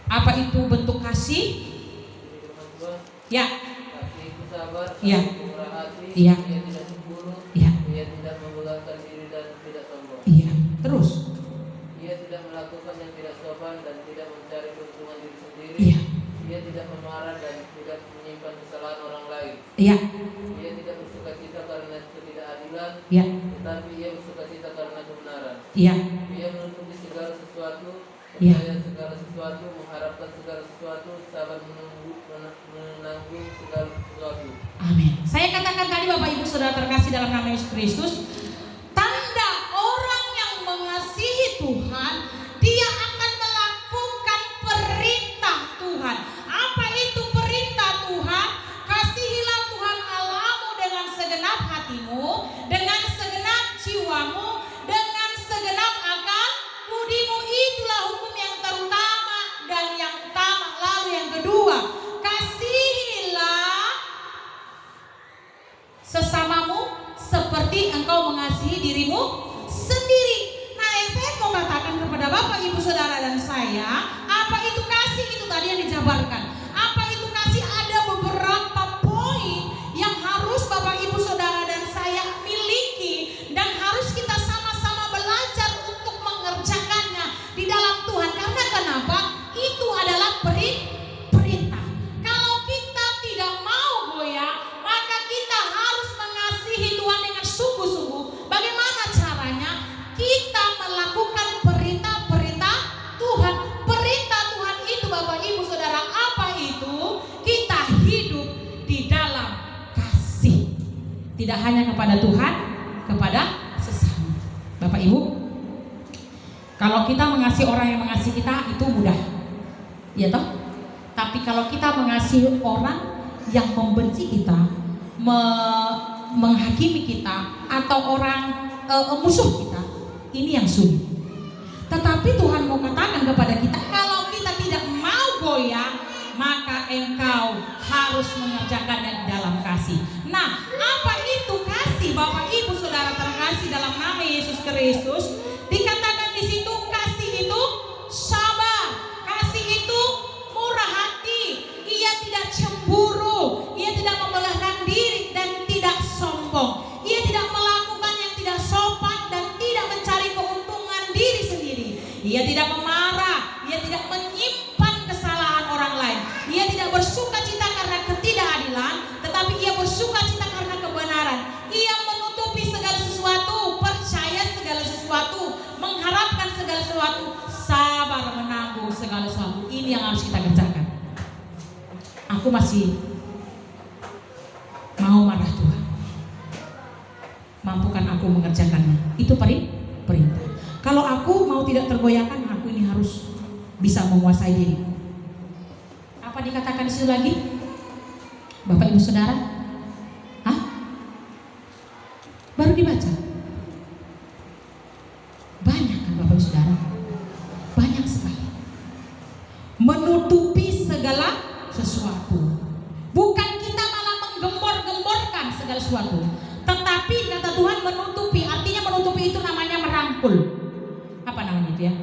apa itu bentuk kasih? Ya. Kasih itu sabar, Ya. murah hati, Ya. ia tidak cemburu, Ya. ia tidak membanggakan diri dan tidak sombong. Iya. Terus. Ia tidak melakukan yang tidak sopan dan tidak mencari keuntungan diri sendiri. Iya. Ia tidak memarah dan tidak menyimpan kesalahan orang lain. Iya. Ia tidak bersukacita karena ketidakadilan, Iya. tetapi ia bersukacita karena kebenaran. Iya. Ia menutupi segala sesuatu, Ya. percaya segala sesuatu, mengharapkan segala sesuatu, sabar menanggung segala sesuatu. Amin. Saya katakan tadi Bapak Ibu Saudara terkasih dalam nama Yesus Kristus, tanda Tidak hanya kepada Tuhan, kepada sesama. Bapak Ibu, kalau kita mengasihi orang yang mengasihi kita itu mudah, ya toh. Tapi kalau kita mengasihi orang yang membenci kita, menghakimi kita, atau orang musuh kita, ini yang sulit. Tetapi Tuhan mau katakan kepada kita, kalau kita tidak mau goyah, maka engkau harus mengerjakannya dalam kasih. Nah, apa itu kasih? Bapak Ibu Saudara terkasih dalam nama Yesus Kristus, dikatakan di situ kasih itu sabar, kasih itu murah hati, ia tidak cemburu, ia tidak membelahkan diri dan tidak sombong, ia tidak melakukan yang tidak sopan dan tidak mencari keuntungan diri sendiri, ia tidak memarah, ia tidak menyimpan kesalahan orang lain, ia tidak bersuka cita karena ketidakadilan, tetapi ia bersuka cita karena kebenaran. Ia menutupi segala sesuatu, percaya segala sesuatu, mengharapkan segala sesuatu, sabar menanggung segala sesuatu. Ini yang harus kita kerjakan. Aku masih mau marah Tuhan, mampukan aku mengerjakannya. Itu perintah. Kalau aku mau tidak tergoyahkan, aku ini harus bisa menguasai diri. Apa dikatakan di situ lagi? Bapak Ibu Saudara? Hah? Baru dibaca? Banyak kan Bapak Ibu Saudara? Banyak sekali. Menutupi segala sesuatu. Bukan kita malah menggembor-gemborkan segala sesuatu, tetapi kata Tuhan menutupi. Artinya menutupi itu namanya merangkul. Apa namanya itu ya?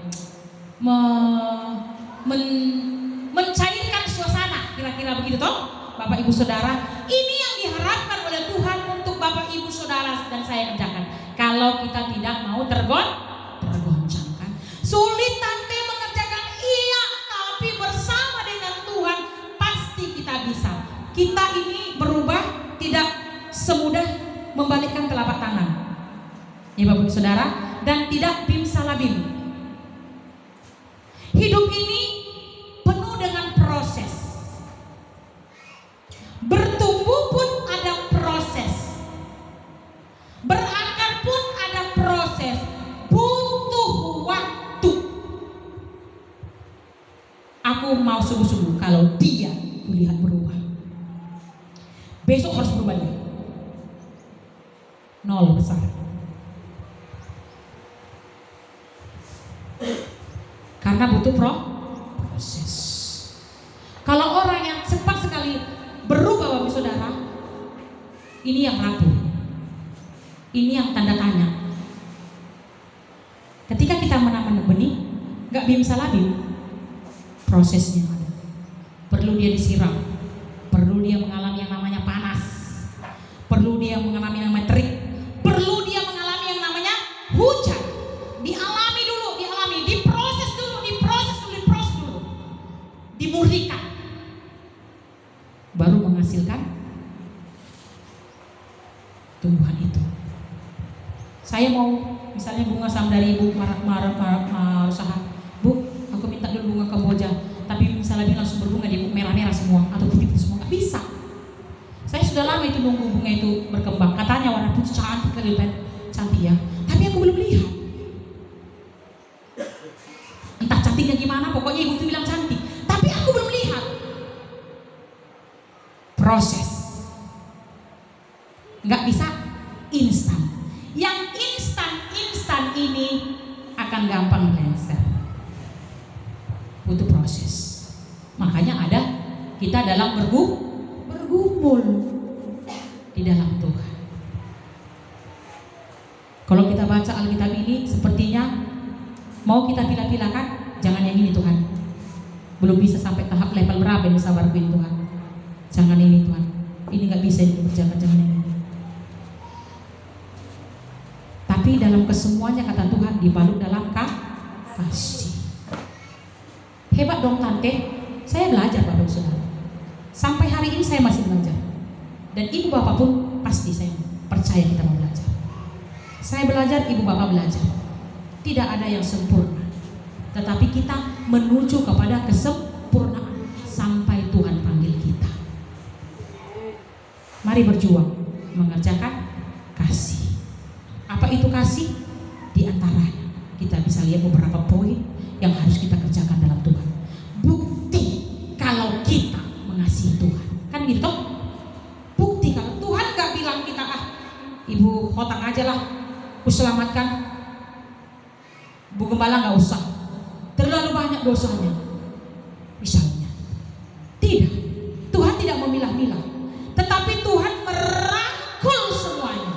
Mencairkan suasana, kira-kira begitu toh Bapak Ibu Saudara. Ini yang diharapkan oleh Tuhan untuk Bapak Ibu Saudara dan saya kerjakan. Kalau kita tidak mau tergoncangkan, sulit tante mengerjakan, iya, tapi bersama dengan Tuhan pasti kita bisa. Kita ini berubah tidak semudah membalikkan telapak tangan, ya Bapak Ibu Saudara, dan tidak bim salah bim. Hidup ini penuh dengan proses. Bertumbuh pun ada proses, berakar pun ada proses, butuh waktu. Aku mau sungguh-sungguh kalau dia kulihat berubah, besok harus berubah dia. Nol besar. Karena butuh proses. Kalau orang yang cepat sekali berubah Bapak Saudara, ini yang rapuh, ini yang tanda tanya. Ketika kita menanam benih, nggak bim salah bim, prosesnya ada. Perlu dia disiram, perlu dia mengalami yang namanya panas, perlu dia mengalami yang namanya terik, perlu dia mengalami yang namanya hujan. Dialami dulu, diproses dulu, dimurnikan, baru menghasilkan tumbuhan itu. Saya mau misalnya bunga sam dari Ibu usaha, Bu, aku minta dulu bunga Kamboja, tapi misalnya dia langsung berbunga di merah-merah semua atau putih-putih semua, nggak bisa. Saya sudah lama itu nunggu bunga itu berkembang. Katanya warna putih cantik kali, cantik ya, tapi aku belum lihat. Entah cantiknya gimana, pokoknya Ibu itu bilang cantik, tapi aku belum lihat. Proses, nggak bisa instan. Yang instan ini akan gampang lengser. Butuh proses. Makanya ada kita dalam bergumul di dalam Tuhan. Kalau kita baca Alkitab ini, sepertinya mau kita pilih-pilihkan, jangan yang ini Tuhan. Belum bisa sampai tahap level berapa ini sabarkuin Tuhan. Jangan ini Tuhan. Ini nggak bisa dikerjakan, jangan ini. Tapi dalam kesemuanya kata Tuhan dibalut dalam kasih. Hebat dong tante. Saya belajar Bapak Saudara. Sampai hari ini saya masih belajar. Dan ibu bapak pun pasti saya percaya kita mau belajar. Saya belajar, ibu bapak belajar. Tidak ada yang sempurna, tetapi kita menuju kepada kesempurnaan sampai Tuhan panggil kita. Mari berjuang mengerjakan kerjakan dalam Tuhan. Bukti kalau kita mengasihi Tuhan. Kan gitu toh? Bukti kalau Tuhan gak bilang kita, ibu khotang aja lah, ku selamatkan. Bu Gembala gak usah, terlalu banyak dosanya. Misalnya. Tidak. Tuhan tidak memilah-milah. Tetapi Tuhan merangkul semuanya.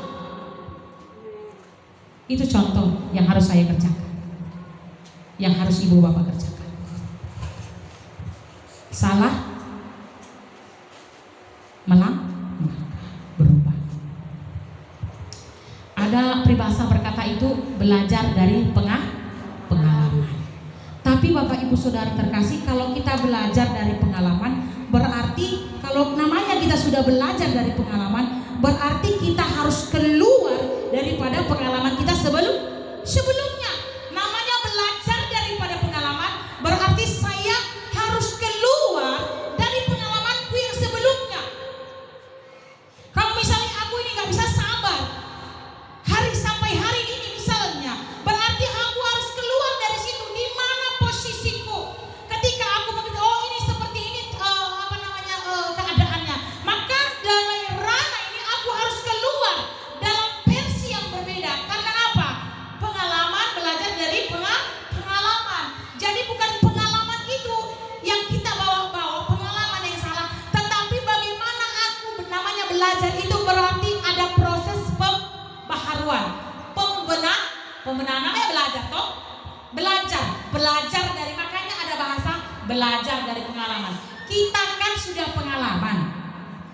Itu contoh yang harus saya kerjakan, yang harus ibu bapak kerjakan. Salah, berubah. Ada peribahasa berkata itu belajar dari pengalaman. Tapi bapak ibu saudara terkasih, kalau kita belajar dari pengalaman, berarti kalau namanya kita sudah belajar dari pengalaman, berarti kita harus keluar daripada pengalaman kita sebelumnya. Namanya belajar daripada pengalaman, berarti saya harus keluar dari pengalamanku yang sebelumnya. Kalau misalnya aku ini gak bisa sabar hari sampai hari ini misalnya, berarti aku harus keluar dari situ. Di mana posisiku ketika aku begitu, oh ini seperti ini keadaannya, maka dari ranah ini aku harus keluar dalam versi yang berbeda. Karena apa? Pengalaman, belajar dari pengalaman. Jadi bukan pengalaman itu yang kita bawa-bawa, pengalaman yang salah, tetapi bagaimana aku namanya belajar itu berarti ada proses pembaharuan, pembenahan namanya belajar toh. Belajar dari, makanya ada bahasa belajar dari pengalaman. Kita kan sudah pengalaman,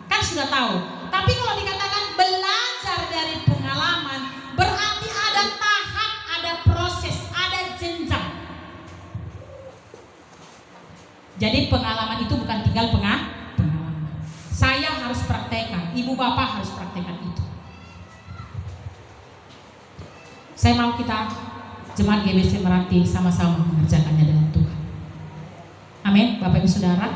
kan sudah tahu. Tapi kalau dikatakan belajar dari pengalaman, berarti ada tahap, ada proses, ada jenjang. Jadi pengalaman itu bukan tinggal pengalaman. Saya harus praktekkan, ibu bapak harus praktekkan itu. Saya mau kita jemaat GBC Meranti sama-sama mengerjakannya dalam Tuhan. Amin, Bapak Ibu Saudara,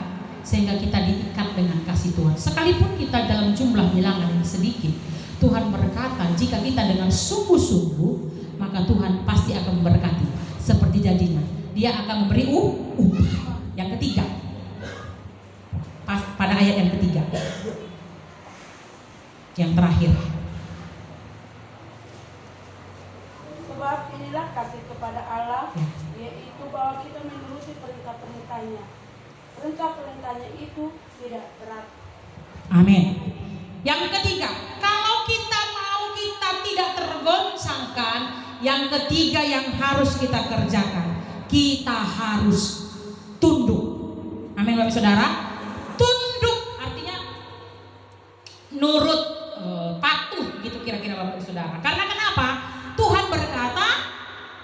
sehingga kita diikat dengan kasih Tuhan. Sekalipun kita dalam jumlah bilangan yang sedikit, Tuhan berkata jika kita dengan sungguh-sungguh, maka Tuhan pasti akan memberkati. Seperti janjinya, Dia akan memberi upah. Yang ketiga, pada ayat yang ketiga, yang terakhir. Sebab inilah kasih kepada Allah, yaitu bahwa kita menuruti perintah-perintahnya. Perintah-perintahnya itu tidak berat. Amin. Yang ketiga, kalau kita mau kita tidak tergoncangkan, yang ketiga yang harus kita kerjakan, kita harus tunduk. Amin, Bapak Saudara. Tunduk artinya nurut, patuh gitu kira-kira Bapak Saudara. Karena kenapa? Tuhan berkata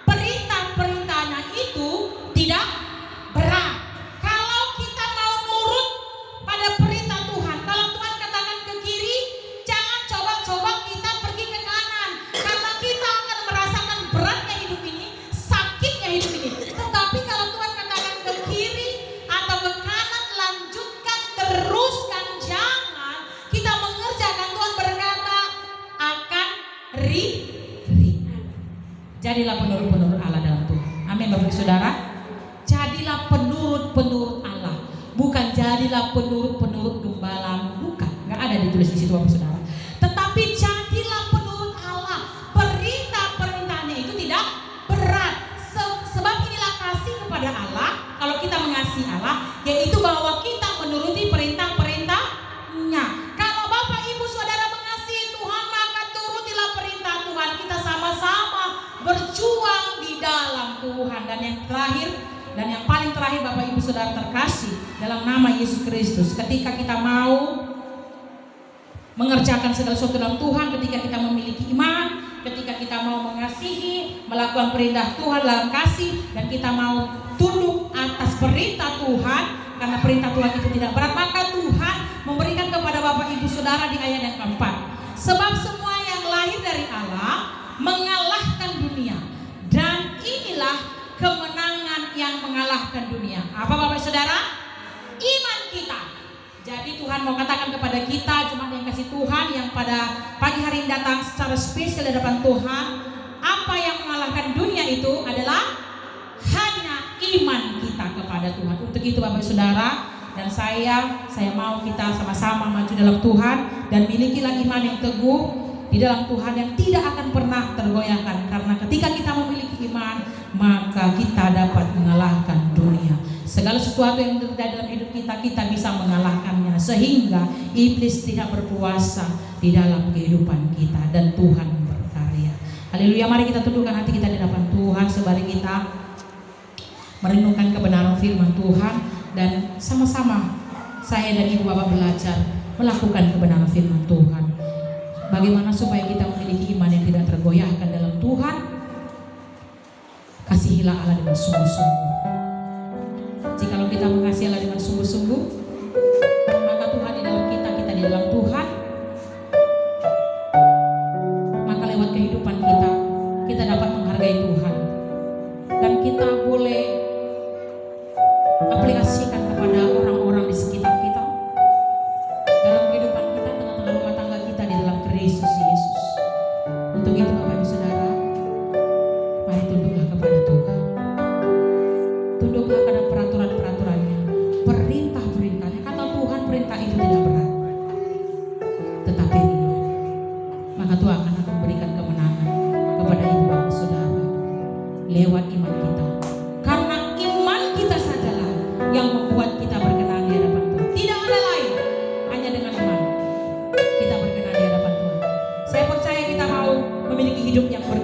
perintah-perintahnya itu tidak berat. Kalau kita mau nurut pada perintah Tuhan, kalau Tuhan katakan ke kiri, jangan coba-coba kita pergi ke kanan, karena kita akan merasakan beratnya hidup ini, sakitnya hidup ini. Tetapi kalau Tuhan katakan ke kiri atau ke kanan, lanjutkan, teruskan, jangan kita mengerjakan. Tuhan berkata akan ringan. Jadilah penurut-penurut Allah dalam Tuhan. Amin, Bapak Saudara. Jadilah penurut-penurut Allah, bukan jadilah penurut-penurut gembala, bukan. Nggak ada ditulis di situ Bapak Saudara. Tetapi jadilah penurut Allah. Perintah-perintahnya itu tidak berat. Sebab inilah kasih kepada Allah. Kalau kita mengasihi Allah, yaitu bahwa kita menuruti perintah-perintahnya. Kalau Bapak Ibu Saudara mengasihi Tuhan, maka turutilah perintah Tuhan. Kita sama-sama berjuang di dalam Tuhan. Dan yang terakhir dan yang paling terakhir Bapak Ibu Saudara terkasih, dalam nama Yesus Kristus, ketika kita mau mengerjakan segala sesuatu dalam Tuhan, ketika kita memiliki iman, ketika kita mau mengasihi, melakukan perintah Tuhan dalam kasih, dan kita mau tunduk atas perintah Tuhan, karena perintah Tuhan itu tidak berat, maka Tuhan memberikan kepada Bapak Ibu Saudara di ayat yang keempat, sebab semua yang lahir dari Allah mengalahkan dunia, dan inilah kemenangan yang mengalahkan dunia. Apa Bapak Saudara? Iman kita. Jadi Tuhan mau katakan kepada kita, jemaat yang kasih Tuhan, yang pada pagi hari ini datang secara spesial di hadapan Tuhan, apa yang mengalahkan dunia itu adalah hanya iman kita kepada Tuhan. Untuk itu Bapak Saudara dan saya mau kita sama-sama maju dalam Tuhan dan milikilah iman yang teguh di dalam Tuhan yang tidak akan pernah tergoyahkan, karena ketika kita memiliki iman maka kita dapat mengalahkan dunia. Segala sesuatu yang terjadi dalam hidup kita, kita bisa mengalahkannya sehingga iblis tidak berkuasa di dalam kehidupan kita dan Tuhan berkarya. Haleluya, mari kita tundukkan hati kita di hadapan Tuhan sembari kita merenungkan kebenaran firman Tuhan dan sama-sama saya dan Ibu Bapak belajar melakukan kebenaran firman Tuhan. Bagaimana supaya kita memiliki iman yang tidak tergoyahkan dalam Tuhan? Kasihilah Allah dengan sungguh-sungguh. Jikalau kita mengasihi Allah dengan sungguh-sungguh, maka Tuhan di dalam kita, kita di dalam Tuhan, maka lewat kehidupan kita, kita dapat menghargai Tuhan dan kita boleh aplikasikan kepada orang-orang di sekitar kita dalam kehidupan kita, tengah-tengah rumah tangga kita di dalam Kristus Yesus. Untuk itu Bapak Ibu Saudara, mari tunduklah kepada Tuhan. Tunduklah kepada peraturan-peraturannya, perintah-perintahnya. Kata Tuhan, perintah itu tidak berat, tetapi ringan. Maka Tuhan akan memberikan kemenangan kepada Ibu Bapak Saudara lewat iman kita. Karena iman kita sajalah yang membuat kita berkenan di hadapan Tuhan. Tidak ada lain, hanya dengan iman kita berkenan di hadapan Tuhan. Saya percaya kita mau memiliki hidup yang berkenan